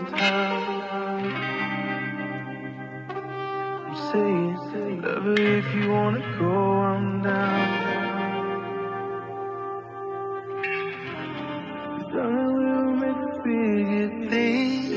town. I'm saying, whatever, if you wanna go, I'm down. Darling, we'll make a bigger thing.